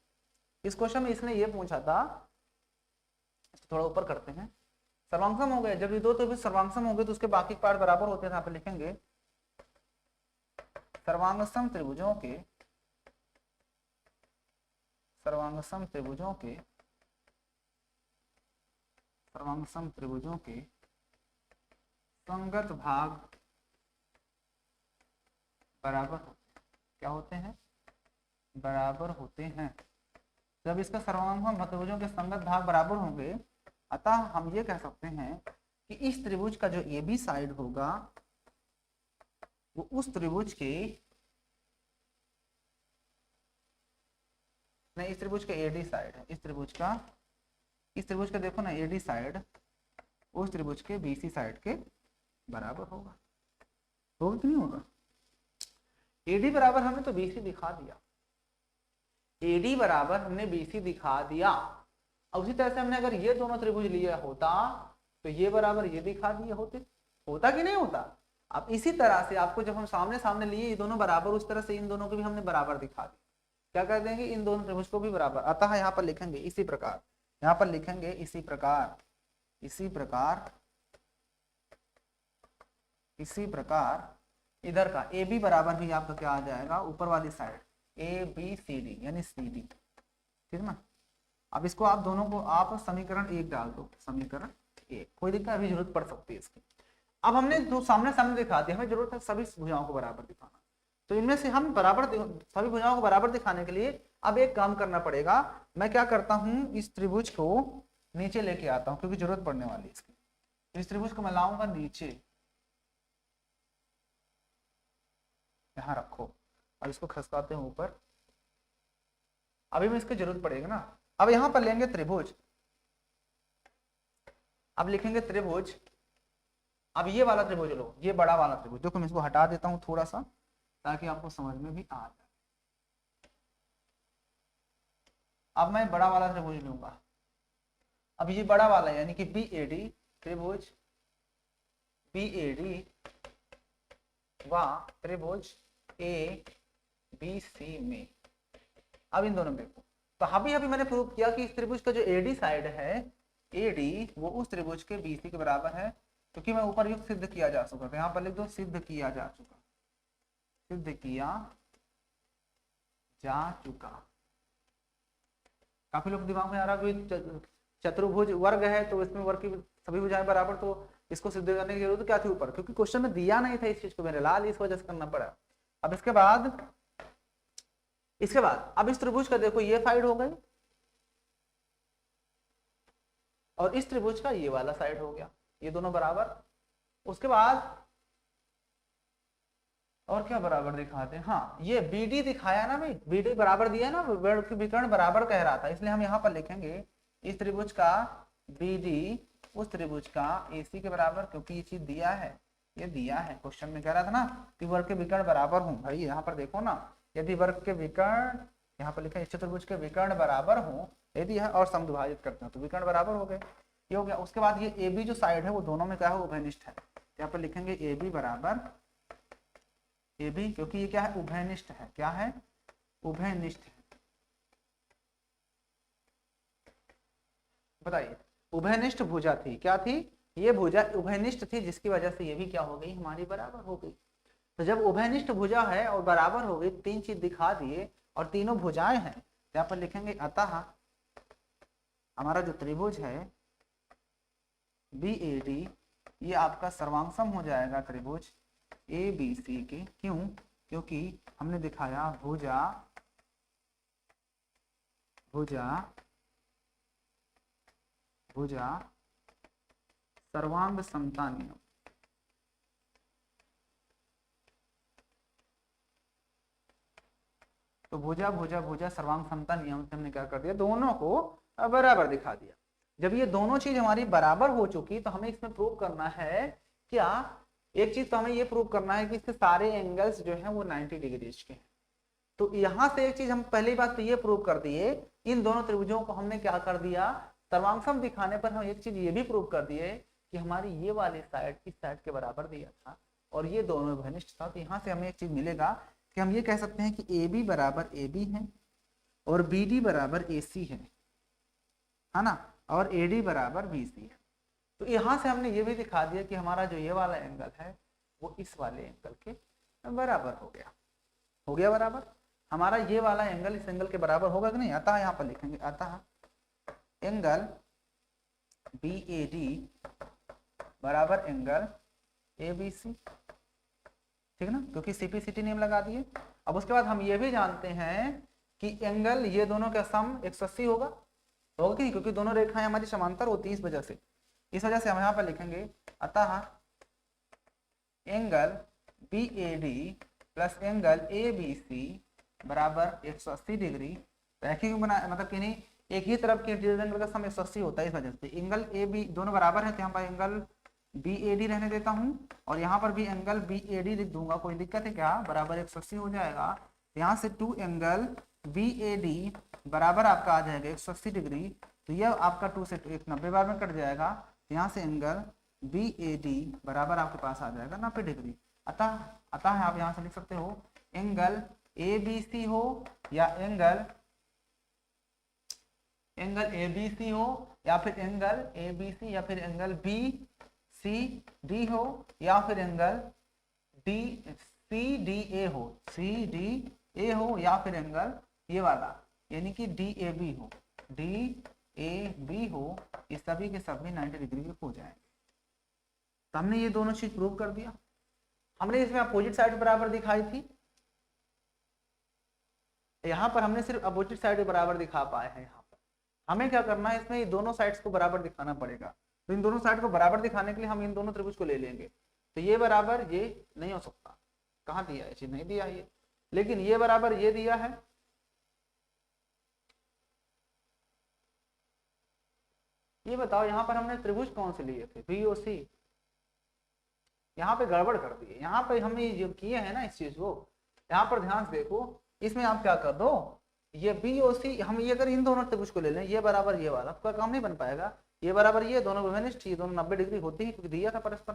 इसने ये पूछा था, थोड़ा ऊपर करते हैं, सर्वांगसम हो गए, जब ये दो त्रिभुज सर्वांगसम हो गए तो उसके बाकी पार्ट बराबर होते हैं। यहाँ पे लिखेंगे सर्वांगसम त्रिभुजों के संगत भाग बराबर क्या होते हैं, बराबर होते हैं। जब इसका सर्वांगसम त्रिभुजों के संगत भाग बराबर होंगे, अतः हम ये कह सकते हैं कि इस त्रिभुज का जो AB साइड होगा वो उस त्रिभुज के, नहीं इस त्रिभुज का AD साइड है, इस त्रिभुज का देखो ना AD साइड उस त्रिभुज के BC साइड के बराबर होगा कि नहीं होगा? AD बराबर हमने तो BC दिखा दिया, AD बराबर हमने BC दिखा दिया। अब उसी तरह से हमने अगर ये दोनों त्रिभुज लिया होता तो ये बराबर ये दिखा दिए होता कि नहीं होता? अब इसी तरह से आपको जब हम सामने सामने लिए ये दोनों बराबर, उस तरह से इन दोनों को भी हमने बराबर दिखा दिया। क्या कर देंगे, इन दोनों त्रिभुज को भी बराबर। अतः यहाँ पर लिखेंगे इसी प्रकार, यहाँ पर लिखेंगे इसी प्रकार इधर का AB बराबर भी आपका क्या आ जाएगा, ऊपर वाली साइड ABCD यानी CD, ठीक है ना। अब इसको आप दोनों को आप समीकरण 1 डाल दो, समीकरण 1, कोई दिक्कत अभी जरूरत पड़ सकती है इसकी। अब हमने जो सामने दिखा दिया, हमें जरूरत है सभी भुजाओं को बराबर दिखाना, तो इनमें से हम सभी भुजाओं को बराबर दिखाने के लिए अब एक काम करना पड़ेगा। मैं क्या करता हूं, इस त्रिभुज को नीचे लेके आता हूं क्योंकि जरूरत पड़ने वाली है इसकी। इस त्रिभुज को मैं लाऊंगा नीचे, यहां रखो, अब इसको खसकाते हैं ऊपर, अभी में इसकी जरूरत पड़ेगी ना। अब यहां पर लेंगे त्रिभुज, अब लिखेंगे त्रिभुज, अब ये वाला त्रिभुज लो, ये बड़ा वाला त्रिभुज, देखो मैं इसको हटा देता हूं थोड़ा सा ताकि आपको समझ में भी आ जाए। अब मैं बड़ा वाला त्रिभुज लूंगा, अब ये बड़ा वाला यानी कि BAD त्रिभुज BAD व त्रिभुज ABC में, अब इन दोनों में देखो, तो अभी मैंने प्रूव किया कि इस त्रिभुज का जो AD साइड है, AD वो उस त्रिभुज के BC के बराबर है, क्योंकि मैं ऊपर युक्त सिद्ध किया जा चुका, तो यहाँ पर लिख दो सिद्ध किया जा चुका। काफी लोग दिमाग में आ रहा है चतुर्भुज वर्ग है तो इसमें वर्ग की सभी भुजाएं बराबर, तो इसको सिद्ध करने की जरूरत क्या थी ऊपर, क्योंकि क्वेश्चन में दिया नहीं था इस चीज को, मैंने लाल इस वजह से करना पड़ा। अब इसके बाद अब इस त्रिभुज का देखो ये साइड हो गई और इस त्रिभुज का ये वाला साइड हो गया, ये दोनों बराबर। उसके बाद और क्या बराबर दिखाते हैं, हाँ ये BD दिखाया ना भाई, BD बराबर दिया ना, विकर्ण बराबर कह रहा था, इसलिए हम यहाँ पर लिखेंगे इस त्रिभुज का BD उस त्रिभुज का AC के बराबर, क्योंकि ये चीज दिया है, ये दिया है क्वेश्चन में कह रहा था ना कि वर्ग के विकर्ण बराबर हों। भाई यहाँ पर देखो ना, यदि वर्ग के विकर्ण, यहाँ पर लिखा है इस चतुर्भुज के विकर्ण बराबर हों, यदि है और समद्विभाजित करते हैं तो विकर्ण बराबर हो गए, ये हो गया। उसके बाद ये AB जो साइड है वो दोनों में क्या है, उभयनिष्ठ है, यहाँ पर लिखेंगे AB बराबर AB, क्योंकि ये क्या है, उभयनिष्ठ है, क्या है, उभयनिष्ठ है। बताइए, उभयनिष्ठ भुजा थी, क्या थी, ये भुजा उभयनिष्ठ थी, जिसकी वजह से ये भी क्या हो गई, हमारी बराबर हो गई। तो जब उभयनिष्ठ भुजा है और बराबर हो गई, तीन चीज दिखा दिए और तीनों भुजाएं हैं, तो यहाँ पर लिखेंगे अतः हमारा जो त्रिभुज है BAD ये आपका सर्वांगसम हो जाएगा त्रिभुज ABC के। क्यों? क्योंकि हमने दिखाया भुजा भुजा भुजा सर्वांग समता नियम। तो भुजा भुजा भुजा सर्वांग समता नियम से हमने क्या कर दिया, दोनों को बराबर दिखा दिया। जब ये दोनों चीज हमारी बराबर हो चुकी तो हमें इसमें प्रूव करना है क्या, एक चीज तो हमें ये प्रूव करना है कि इसके सारे एंगल्स जो हैं वो 90 डिग्री के हैं। तो यहाँ से एक चीज हम पहली बात तो ये प्रूव कर दिए, इन दोनों त्रिभुजों को हमने क्या कर दिया, सर्वांगसम दिखाने पर हम एक चीज ये भी प्रूव कर दिए कि हमारी ये वाली साइड इस साइड के बराबर दिया था और ये दोनों घनिष्ठ था। तो यहाँ से हमें एक चीज मिलेगा कि हम ये कह सकते हैं कि AB बराबर AB है और BD बराबर AC है ना, और AD बराबर BC है। तो यहाँ से हमने ये भी दिखा दिया कि हमारा जो ये वाला एंगल है वो इस वाले एंगल के बराबर हो गया बराबर। हमारा ये वाला एंगल इस एंगल के बराबर होगा कि नहीं। अतः यहाँ पर लिखेंगे अतः एंगल BAD बराबर एंगल ABC, ठीक ना, क्योंकि CPCT नियम लगा दिए। अब उसके बाद हम ये भी जानते हैं कि एंगल ये दोनों का सम 180 होगा कि नहीं, क्योंकि दोनों रेखाएं हमारी समांतर होती है। इस वजह से हम यहाँ पर लिखेंगे अतः angle BAD plus angle ABC बराबर 180 डिग्री। रैखिक बना मतलब कि नहीं, एक ही तरफ के एंगल का सम 180 होता है। इस वजह से एंगल AB दोनों बराबर है तो यहाँ पर एंगल BAD रहने देता हूँ और यहाँ पर भी एंगल BAD लिख दूंगा। कोई दिक्कत है क्या, बराबर 180 हो जाएगा। यहाँ से 2 एंगल BAD बराबर आपका आ जाएगा 180 डिग्री। तो यह आपका 2 से 1 90 बार में कट जाएगा। यहाँ से एंगल BAD बराबर आपके पास आ जाएगा 90 डिग्री। अतः आप यहाँ से लिख सकते हो एंगल ABC हो या एंगल ABC हो या फिर एंगल ABC या फिर एंगल BCD हो या फिर एंगल CDA हो या फिर एंगल ये वाला यानी कि DAB हो, ये सभी के सभी 90 डिग्री के हो जाएंगे। तो हमने ये दोनों चीज प्रूव कर दिया। हमने इसमें अपोजिट साइड बराबर दिखाई थी, यहाँ पर हमने सिर्फ अपोजिट साइड बराबर दिखा पाए हैं। यहाँ पर हमें क्या करना है, इसमें ये दोनों साइड्स को बराबर दिखाना पड़ेगा। तो इन दोनों साइड को बराबर दिखाने के लिए हम इन दोनों त्रिभुज को ले लेंगे। तो ये बराबर ये नहीं हो सकता, कहाँ दिया है, चीज नहीं दिया है ये, लेकिन ये बराबर ये दिया है। ये बताओ यहाँ पर हमने त्रिभुज कौन से लिए थे, BOC। यहाँ पे गड़बड़ कर दी है। यहाँ पे हमने जो किए हैं ना इस चीज को, यहाँ पर ध्यान से देखो, इसमें आप क्या कर दो, ये BOC हम ये अगर इन दोनों त्रिभुज को ले लें, ये बराबर ये वाला, आपका काम नहीं बन पाएगा। ये बराबर ये दोनों विभिन्न, ये दोनों 90 डिग्री होती है क्योंकि दिया था परस्पर,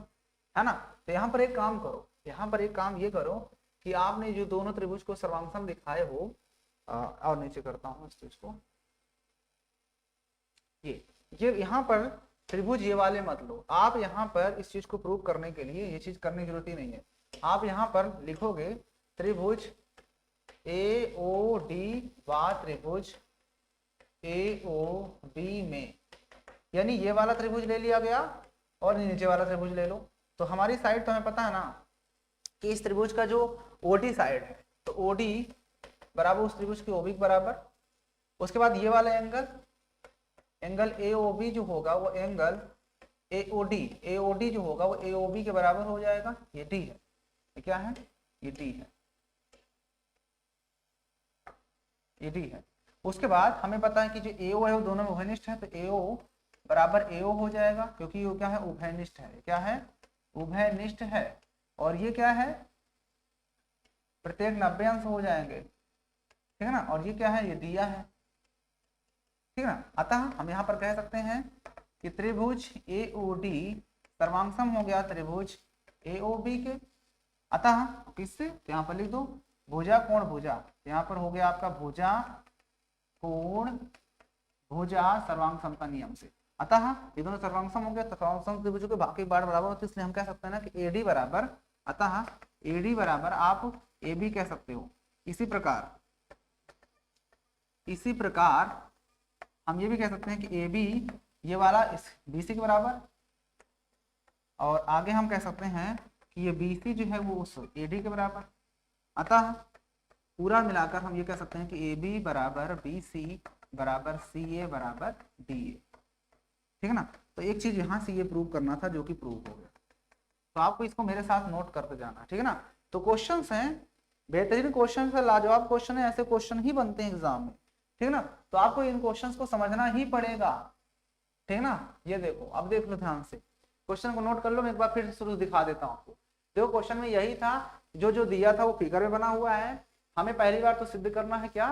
है ना। तो यहाँ पर एक काम करो, यहाँ पर एक काम ये करो कि आपने जो दोनों त्रिभुज को सर्वांगसम दिखाए हो, और नीचे करता हूँ इस चीज को, ये यहाँ पर त्रिभुज ये वाले मत लो। आप यहाँ पर इस चीज को प्रूव करने के लिए ये चीज करने की जरूरत ही नहीं है। आप यहाँ पर लिखोगे त्रिभुज AOD व त्रिभुज AOB में, यानी ये वाला त्रिभुज ले लिया गया और नीचे वाला त्रिभुज ले लो। तो हमारी साइड तो हमें पता है ना कि इस त्रिभुज का जो OD साइड है, तो OD बराबर उस त्रिभुज की OB के बराबर। उसके बाद ये वाला एंगल AOB जो होगा वो एंगल AOD जो होगा वो AOB के बराबर हो जाएगा। ये D है, ये क्या है, ये D है, ये D है। उसके बाद हमें पता है कि जो AO है वो दोनों में उभयनिष्ठ है, तो AO बराबर AO हो जाएगा क्योंकि वो क्या है, उभयनिष्ठ है। क्या है, उभयनिष्ठ है। और ये क्या है, प्रत्येक 90 अंश हो जाएंगे, ठीक है ना। और ये क्या है, ये दिया है, ठीक है ना। अतः हम यहाँ पर कह सकते हैं कि त्रिभुज AOD सर्वांगसम हो गया त्रिभुज AOB के। अतः किससे, तो यहाँ पर लिख दो भुजा कोण भुजा, यहाँ पर हो गया आपका भुजा कोण भुजा सर्वांग समता नियम से। अतः ये दोनों सर्वांगसम हो गया, तो सर्वांगसम त्रिभुजों के बाकी बार बराबर होते, इसलिए हम कह सकते हैं ना कि AD बराबर, अतः AD बराबर आप AB कह सकते हो। इसी प्रकार हम ये भी कह सकते हैं कि AB ये वाला इस BC के बराबर, और आगे हम कह सकते हैं कि ये BC जो है वो उस AD के बराबर। अतः पूरा मिलाकर हम ये कह सकते हैं कि AB बराबर BC बराबर CA बराबर DA। ठीक है ना। तो एक चीज यहाँ से ये प्रूव करना था जो कि प्रूव हो गया, तो आपको इसको मेरे साथ नोट करते जाना। ठीक है ना। तो क्वेश्चंस हैं, बेहतरीन क्वेश्चन है, लाजवाब क्वेश्चन है, ऐसे क्वेश्चन ही बनते हैं एग्जाम में। ठीक है ना। तो आपको इन क्वेश्चंस को समझना ही पड़ेगा। ठीक है ना। ये देखो, अब देख लो ध्यान से, क्वेश्चन को नोट कर लो। मैं एक बार फिर शुरू दिखा देता हूँ आपको। देखो क्वेश्चन में यही था, जो जो दिया था वो फिगर में बना हुआ है। हमें पहली बार तो सिद्ध करना है क्या,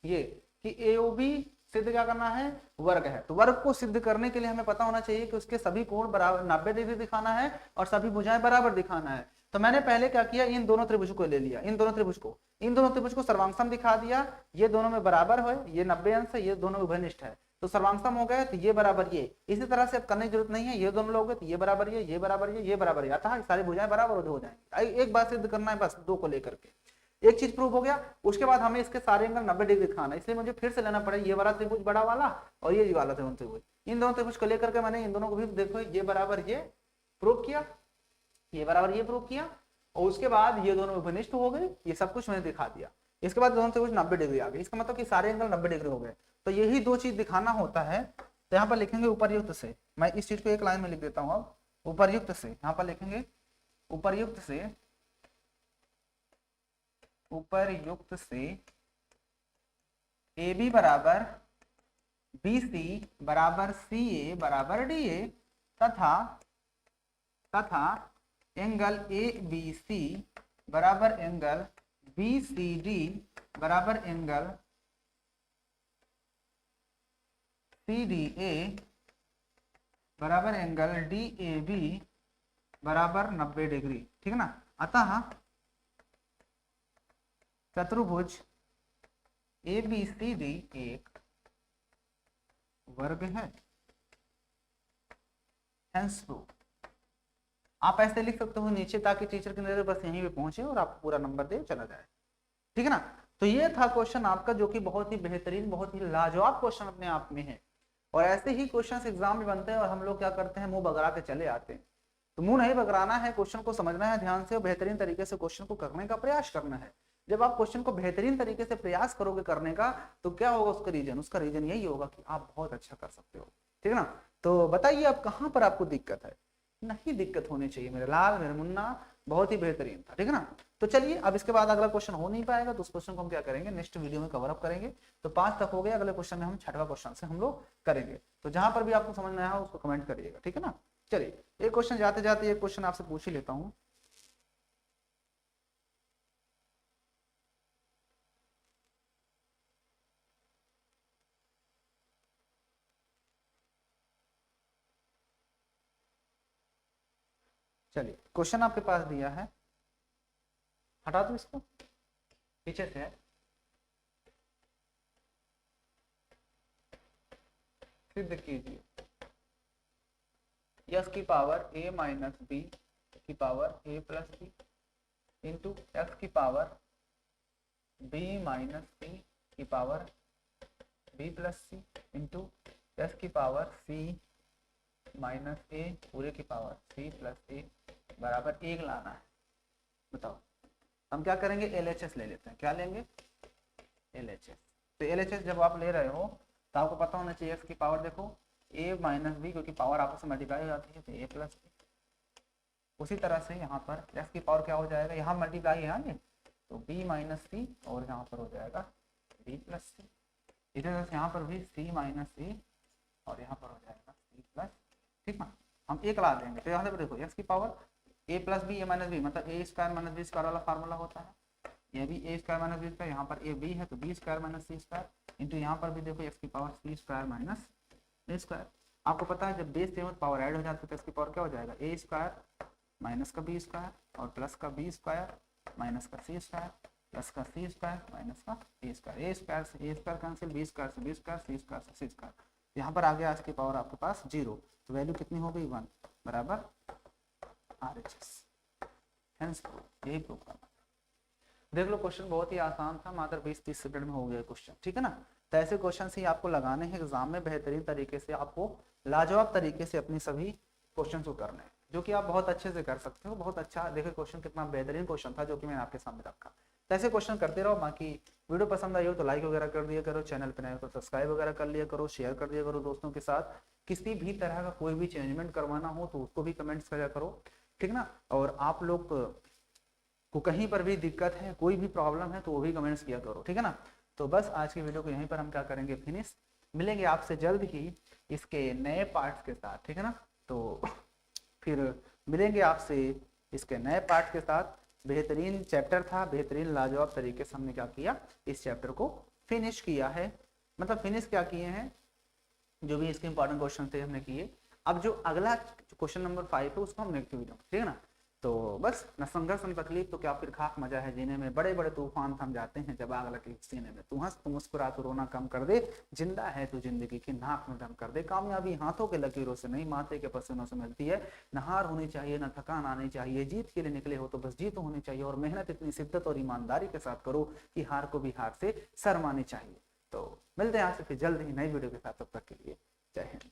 ये कि AOB सिद्ध क्या करना है, वर्ग है। तो वर्ग को सिद्ध करने के लिए हमें पता होना चाहिए कि उसके सभी कोण बराबर 90 डिग्री दिखाना है और सभी भुजाएं बराबर दिखाना है। तो मैंने पहले क्या किया, इन दोनों त्रिभुज को ले लिया, इन दोनों त्रिभुज को सर्वांगसम दिखा दिया। ये दोनों में बराबर है, ये 90 अंश है, ये दोनों उभयनिष्ठ है, तो सर्वांगसम हो गए। तो ये बराबर ये, इसी तरह से अब करने की जरूरत नहीं है, ये दोनों लोग तो ये बराबर ये बराबर ये बराबर ये, अतः सारी भुजाएं बराबर हो जाएंगी। एक बात सिद्ध करना है बस, दो को लेकर के एक चीज प्रूव हो गया। उसके बाद हमें इसके सारे एंगल 90 डिग्री दिखाना है, इसलिए मुझे फिर से लेना पड़ेगा ये वाला त्रिभुज बड़ा वाला और ये वाला त्रिभुज। इन दोनों त्रिभुज को लेकर के मैंने इन दोनों को भी देखो, ये बराबर ये प्रूव किया, ये बराबर ये प्रूव किया, और उसके बाद ये दोनों उभयनिष्ठ हो गए। ये सब कुछ मैंने दिखा दिया। इसके बाद दोनों त्रिभुज 90 डिग्री आ गए, इसका मतलब कि सारे एंगल 90 डिग्री हो गए। तो यही दो चीज दिखाना होता है। तो यहाँ पर लिखेंगे उपर्युक्त से, मैं इस चीज को एक लाइन में लिख देता हूँ। अब उपर्युक्त से यहाँ पर लिखेंगे, उपर्युक्त से AB बराबर BC बराबर CA बराबर DA तथा एंगल ABC बराबर एंगल BCD बराबर एंगल CDA बराबर एंगल DAB बराबर 90 डिग्री। ठीक है ना। अतः चतुर्भुज ABCD एक वर्ग है। Hence proof. आप ऐसे लिख सकते हो नीचे, ताकि टीचर की नजर बस यहीं पे पहुंचे और आपको पूरा नंबर दे चला जाए। ठीक है ना। तो ये था क्वेश्चन आपका, जो कि बहुत ही बेहतरीन, बहुत ही लाजवाब क्वेश्चन अपने आप में है। और ऐसे ही क्वेश्चन एग्जाम में बनते हैं और हम लोग क्या करते हैं, मुंह बगरा के चले आते हैं। तो मुंह नहीं बगराना है, क्वेश्चन को समझना है ध्यान से और बेहतरीन तरीके से क्वेश्चन को करने का प्रयास करना है। जब आप क्वेश्चन को बेहतरीन तरीके से प्रयास करोगे करने का, तो क्या होगा उसका रीजन यही होगा कि आप बहुत अच्छा कर सकते हो। ठीक है ना। तो बताइए आप कहाँ पर आपको दिक्कत है। नहीं दिक्कत होनी चाहिए मेरे लाल, मेरे मुन्ना, बहुत ही बेहतरीन था। ठीक है ना। तो चलिए, अब इसके बाद अगला क्वेश्चन हो नहीं पाएगा, तो उस क्वेश्चन को हम क्या करेंगे, नेक्स्ट वीडियो में कवर अप करेंगे। तो 5 तक हो गया, अगले क्वेश्चन में हम 6वां क्वेश्चन से हम लोग करेंगे। तो जहां पर भी आपको समझ में आया उसको कमेंट करिएगा। ठीक है ना। चलिए, एक क्वेश्चन जाते जाते एक क्वेश्चन आपसे पूछ ही लेता हूँ। चलिए, क्वेश्चन आपके पास दिया है, हटा दो इसको, पीछे से है। सिद्ध कीजिए यस की पावर a माइनस बी की power a plus b into x की पावर b माइनस सी की power b plus c into x की पावर c माइनस a पूरे की पावर c प्लस a बराबर 1 लाना है। बताओ, हम क्या करेंगे, LHS ले लेते हैं। क्या लेंगे, LHS। तो LHS जब आप ले रहे हो तो आपको पता होना चाहिए x की पावर, देखो a माइनस बी, क्योंकि पावर आपस में मल्टीप्लाई हो जाती है, तो a प्लस बी। उसी तरह से यहाँ पर x की पावर क्या हो जाएगा, यहाँ मल्टीप्लाई है ये, तो b माइनस सी, और यहाँ पर हो जाएगा b प्लस सी। इसी तरह से यहाँ पर भी c माइनस सी, और यहाँ पर हो जाएगा c प्लस। ठीक है, हम एक ला देंगे। तो यहाँ से देखो x की power a plus b a minus b, मतलब a square minus b square वाला फार्मूला होता है। ये भी a square minus b square, यहाँ पर a b है तो b square minus c square into यहाँ पर भी देखो x की power c square minus a square. आपको पता है जब बेस सेम पावर ऐड हो जाती है तो इसकी पावर क्या हो जाएगा, a स्क्वायर माइनस का b स्क्वायर और प्लस का b स्क्वायर माइनस का c स्क्वायर प्लस का c स्क्वायर माइनस का a स्क्वायर। a स्क्वायर से a square cancel, b square से b स्क्वायर, c स्क्वायर से c स्क्वायर। यहाँ पर आ गया इसकी पावर आपके पास 0, तो वैल्यू कितनी हो गई 1 बराबर RHS। हेंस प्रूव, यही प्रूव करना। देख लो क्वेश्चन बहुत ही आसान था, मात्र 20-30 सेकंड में हो गया क्वेश्चन, ठीक है ना। तो ऐसे क्वेश्चन ही आपको लगाने हैं एग्जाम में बेहतरीन तरीके से, आपको लाजवाब तरीके से अपनी सभी क्वेश्चन को करने हैं, जो कि आप बहुत अच्छे से कर सकते हो। बहुत अच्छा देखो क्वेश्चन कितना बेहतरीन क्वेश्चन था जो कि मैंने आपके सामने रखा। तो ऐसे क्वेश्चन करते रहो। बाकी वीडियो पसंद आई हो तो लाइक वगैरह कर दिया करो, चैनल पर नए हो तो सब्सक्राइब वगैरह कर लिया करो, शेयर कर दिया करो दोस्तों के साथ। किसी भी तरह का कोई भी चेंजमेंट करवाना हो तो उसको भी कमेंट्स करा करो, ठीक ना। और आप लोग को कहीं पर भी दिक्कत है, कोई भी प्रॉब्लम है तो वो भी कमेंट्स किया करो, ठीक है ना। तो बस आज की वीडियो को यहीं पर हम क्या करेंगे, फिनिश। मिलेंगे आपसे जल्द ही इसके नए पार्ट्स के साथ, ठीक है ना। तो फिर मिलेंगे आपसे इसके नए पार्ट के साथ। बेहतरीन चैप्टर था, बेहतरीन लाजवाब तरीके से हमने क्या किया, इस चैप्टर को फिनिश किया है। मतलब फिनिश क्या किए हैं, जो भी इसके इंपॉर्टेंट क्वेश्चन थे हमने किए। अब जो अगला क्वेश्चन नंबर 5 है उसको हम नेक्स्ट वीडियो, ठीक है ना। तो बस न संघर्ष न तकलीफ तो क्या फिर खाक मजा है जीने में, बड़े बड़े तूफान थम जाते हैं जब आग लगे सीने में। तू हंस तू मुस्कुरा तू रोना कम कर दे, जिंदा है तू जिंदगी की नाक में दम कर दे। कामयाबी हाथों के लकीरों से नहीं, माथे के पसीनों से मिलती है। न हार होनी चाहिए न थकान आनी चाहिए, जीत के लिए निकले हो तो बस जीत होनी चाहिए। और मेहनत इतनी शिद्दत और ईमानदारी के साथ करो कि हार को भी हार से शर्मानी चाहिए। तो मिलते हैं आपसे फिर जल्द ही नई वीडियो के साथ, तब तक के लिए जय हिंद।